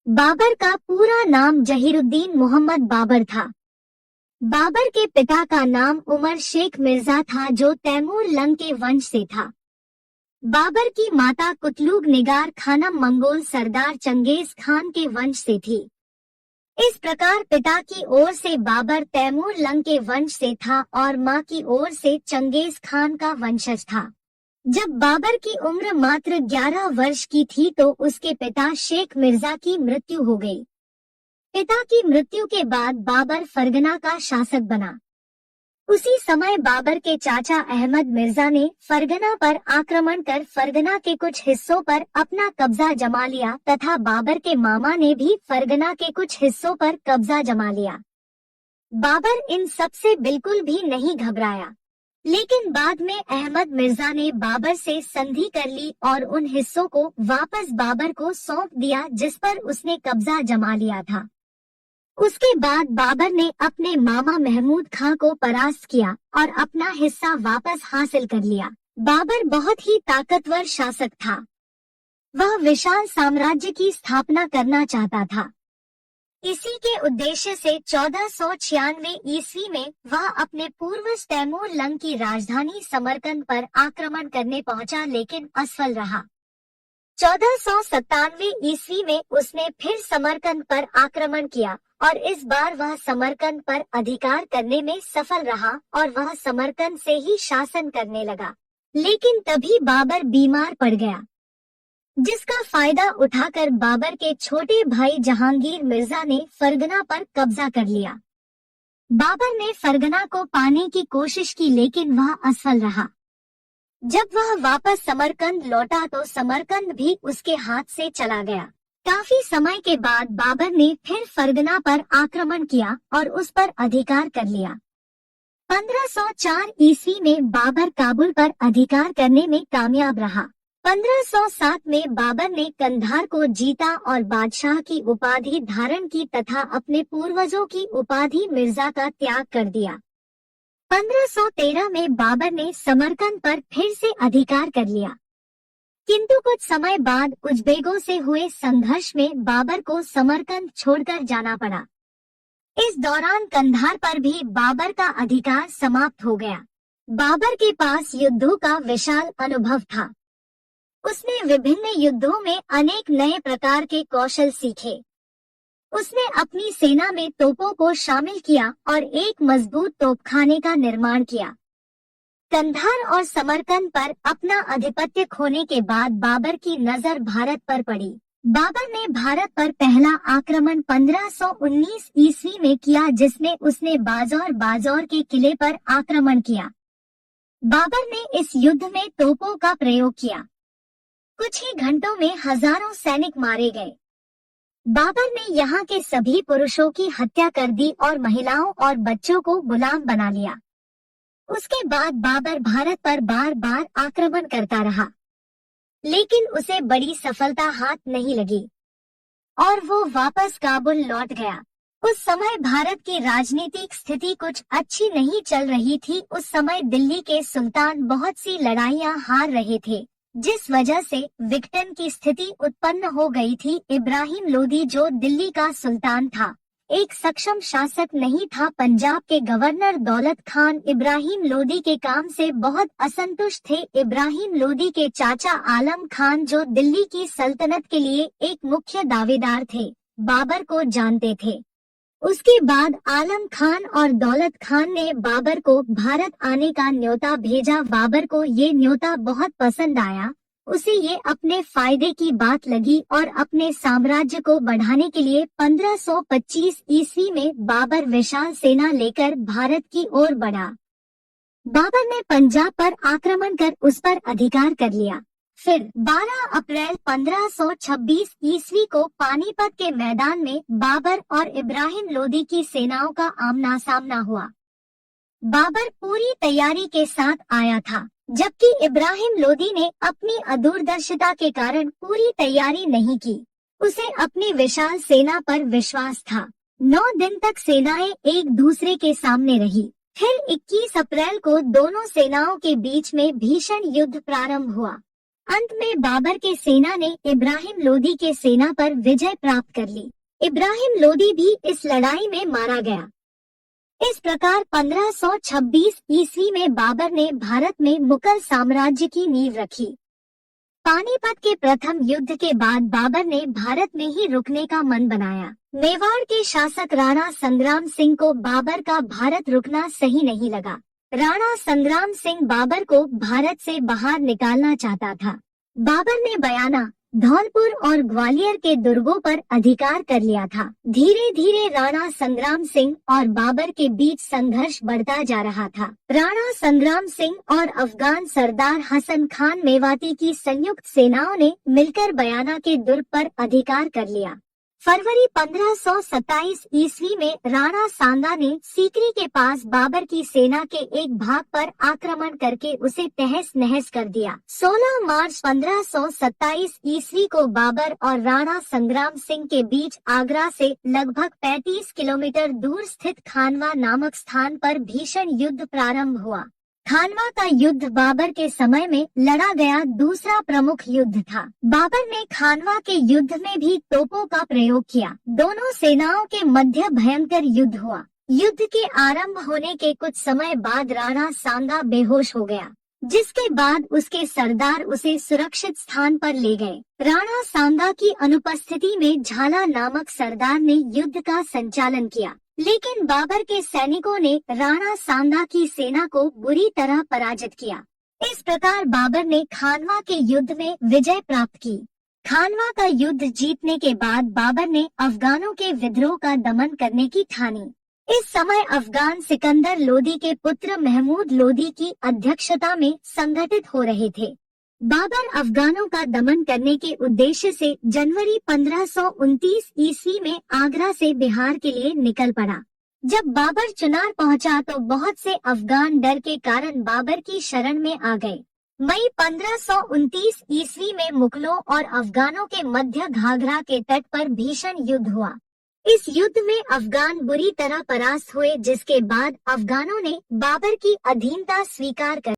बाबर का पूरा नाम जहीरुद्दीन मोहम्मद बाबर था। बाबर के पिता का नाम उमर शेख मिर्जा था जो तैमूर लंग के वंश से था। बाबर की माता कुतलुग निगार खानम मंगोल सरदार चंगेज खान के वंश से थी। इस प्रकार पिता की ओर से बाबर तैमूर लंग के वंश से था और मां की ओर से चंगेज खान का वंशज था। जब बाबर की उम्र मात्र 11 वर्ष की थी तो उसके पिता शेख मिर्जा की मृत्यु हो गई। पिता की मृत्यु के बाद बाबर फरगना का शासक बना। उसी समय बाबर के चाचा अहमद मिर्जा ने फरगना पर आक्रमण कर फरगना के कुछ हिस्सों पर अपना कब्जा जमा लिया तथा बाबर के मामा ने भी फरगना के कुछ हिस्सों पर कब्जा जमा लिया। बाबर इन सब से बिल्कुल भी नहीं घबराया, लेकिन बाद में अहमद मिर्जा ने बाबर से संधि कर ली और उन हिस्सों को वापस बाबर को सौंप दिया जिस पर उसने कब्जा जमा लिया था। उसके बाद बाबर ने अपने मामा महमूद खां को परास्त किया और अपना हिस्सा वापस हासिल कर लिया। बाबर बहुत ही ताकतवर शासक था। वह विशाल साम्राज्य की स्थापना करना चाहता था। इसी के उद्देश्य से 1496 ईस्वी में वह अपने पूर्वज तैमूर लंग की राजधानी समरकंद पर आक्रमण करने पहुंचा लेकिन असफल रहा। 1497 ईस्वी में उसने फिर समरकंद पर आक्रमण किया और इस बार वह समरकंद पर अधिकार करने में सफल रहा और वह समरकंद से ही शासन करने लगा। लेकिन तभी बाबर बीमार पड़ गया, जिसका फायदा उठाकर बाबर के छोटे भाई जहांगीर मिर्जा ने फरगना पर कब्जा कर लिया। बाबर ने फरगना को पाने की कोशिश की लेकिन वह असफल रहा। जब वह वापस समरकंद लौटा तो समरकंद भी उसके हाथ से चला गया। काफी समय के बाद बाबर ने फिर फरगना पर आक्रमण किया और उस पर अधिकार कर लिया। 1504 ईस्वी में बाबर काबुल पर अधिकार करने में कामयाब रहा। 1507 में बाबर ने कंधार को जीता और बादशाह की उपाधि धारण की तथा अपने पूर्वजों की उपाधि मिर्जा का त्याग कर दिया। 1513 में बाबर ने समरकंद पर फिर से अधिकार कर लिया, किंतु कुछ समय बाद उज़्बेकों से हुए संघर्ष में बाबर को समरकंद छोड़कर जाना पड़ा। इस दौरान कंधार पर भी बाबर का अधिकार समाप्त हो गया। बाबर के पास युद्धों का विशाल अनुभव था। उसने विभिन्न युद्धों में अनेक नए प्रकार के कौशल सीखे। उसने अपनी सेना में तोपों को शामिल किया और एक मजबूत तोपखाने का निर्माण किया। कंधार और समरकंद पर अपना आधिपत्य खोने के बाद बाबर की नजर भारत पर पड़ी। बाबर ने भारत पर पहला आक्रमण 1519 ईस्वी में किया जिसमें उसने बाजौर के किले पर आक्रमण किया। बाबर ने इस युद्ध में तोपों का प्रयोग किया। कुछ ही घंटों में हजारों सैनिक मारे गए। बाबर ने यहाँ के सभी पुरुषों की हत्या कर दी और महिलाओं और बच्चों को गुलाम बना लिया। उसके बाद बाबर भारत पर बार बार आक्रमण करता रहा, लेकिन उसे बड़ी सफलता हाथ नहीं लगी और वो वापस काबुल लौट गया। उस समय भारत की राजनीतिक स्थिति कुछ अच्छी नहीं चल रही थी। उस समय दिल्ली के सुल्तान बहुत सी लड़ाइयां हार रहे थे, जिस वजह से विघटन की स्थिति उत्पन्न हो गई थी। इब्राहिम लोदी जो दिल्ली का सुल्तान था, एक सक्षम शासक नहीं था। पंजाब के गवर्नर दौलत खान इब्राहिम लोदी के काम से बहुत असंतुष्ट थे। इब्राहिम लोदी के चाचा आलम खान जो दिल्ली की सल्तनत के लिए एक मुख्य दावेदार थे, बाबर को जानते थे। उसके बाद आलम खान और दौलत खान ने बाबर को भारत आने का न्योता भेजा। बाबर को ये न्योता बहुत पसंद आया। उसे ये अपने फायदे की बात लगी और अपने साम्राज्य को बढ़ाने के लिए 1525 ईस्वी में बाबर विशाल सेना लेकर भारत की ओर बढ़ा। बाबर ने पंजाब पर आक्रमण कर उस पर अधिकार कर लिया। फिर 12 अप्रैल 1526 ईस्वी को पानीपत के मैदान में बाबर और इब्राहिम लोदी की सेनाओं का आमना सामना हुआ। बाबर पूरी तैयारी के साथ आया था, जबकि इब्राहिम लोदी ने अपनी अदूरदर्शिता के कारण पूरी तैयारी नहीं की। उसे अपनी विशाल सेना पर विश्वास था। 9 दिन तक सेनाएं एक दूसरे के सामने रही। फिर 21 अप्रैल को दोनों सेनाओं के बीच में भीषण युद्ध प्रारंभ हुआ। अंत में बाबर के सेना ने इब्राहिम लोदी के सेना पर विजय प्राप्त कर ली। इब्राहिम लोदी भी इस लड़ाई में मारा गया। इस प्रकार 1526 ईस्वी में बाबर ने भारत में मुगल साम्राज्य की नींव रखी। पानीपत के प्रथम युद्ध के बाद बाबर ने भारत में ही रुकने का मन बनाया। मेवाड़ के शासक राणा संग्राम सिंह को बाबर का भारत रुकना सही नहीं लगा। राणा संग्राम सिंह बाबर को भारत से बाहर निकालना चाहता था। बाबर ने बयाना, धौलपुर और ग्वालियर के दुर्गों पर अधिकार कर लिया था। धीरे धीरे राणा संग्राम सिंह और बाबर के बीच संघर्ष बढ़ता जा रहा था। राणा संग्राम सिंह और अफगान सरदार हसन खान मेवाती की संयुक्त सेनाओं ने मिलकर बयाना के दुर्ग पर अधिकार कर लिया। फरवरी 1527 ईस्वी में राणा सांगा ने सीकरी के पास बाबर की सेना के एक भाग पर आक्रमण करके उसे तहस नहस कर दिया। 16 मार्च 1527 ईस्वी को बाबर और राणा संग्राम सिंह के बीच आगरा से लगभग 35 किलोमीटर दूर स्थित खानवा नामक स्थान पर भीषण युद्ध प्रारंभ हुआ। खानवा का युद्ध बाबर के समय में लड़ा गया दूसरा प्रमुख युद्ध था। बाबर ने खानवा के युद्ध में भी तोपों का प्रयोग किया। दोनों सेनाओं के मध्य भयंकर युद्ध हुआ। युद्ध के आरंभ होने के कुछ समय बाद राणा सांगा बेहोश हो गया, जिसके बाद उसके सरदार उसे सुरक्षित स्थान पर ले गए। राणा सांगा की अनुपस्थिति में झाला नामक सरदार ने युद्ध का संचालन किया, लेकिन बाबर के सैनिकों ने राणा सांगा की सेना को बुरी तरह पराजित किया। इस प्रकार बाबर ने खानवा के युद्ध में विजय प्राप्त की। खानवा का युद्ध जीतने के बाद बाबर ने अफगानों के विद्रोह का दमन करने की ठानी। इस समय अफगान सिकंदर लोदी के पुत्र महमूद लोदी की अध्यक्षता में संगठित हो रहे थे। बाबर अफगानों का दमन करने के उद्देश्य से जनवरी 1529 ईस्वी में आगरा से बिहार के लिए निकल पड़ा। जब बाबर चुनार पहुंचा तो बहुत से अफगान डर के कारण बाबर की शरण में आ गए। मई 1529 ईस्वी में मुगलों और अफगानों के मध्य घाघरा के तट पर भीषण युद्ध हुआ। इस युद्ध में अफगान बुरी तरह परास्त हुए, जिसके बाद अफगानों ने बाबर की अधीनता स्वीकार कर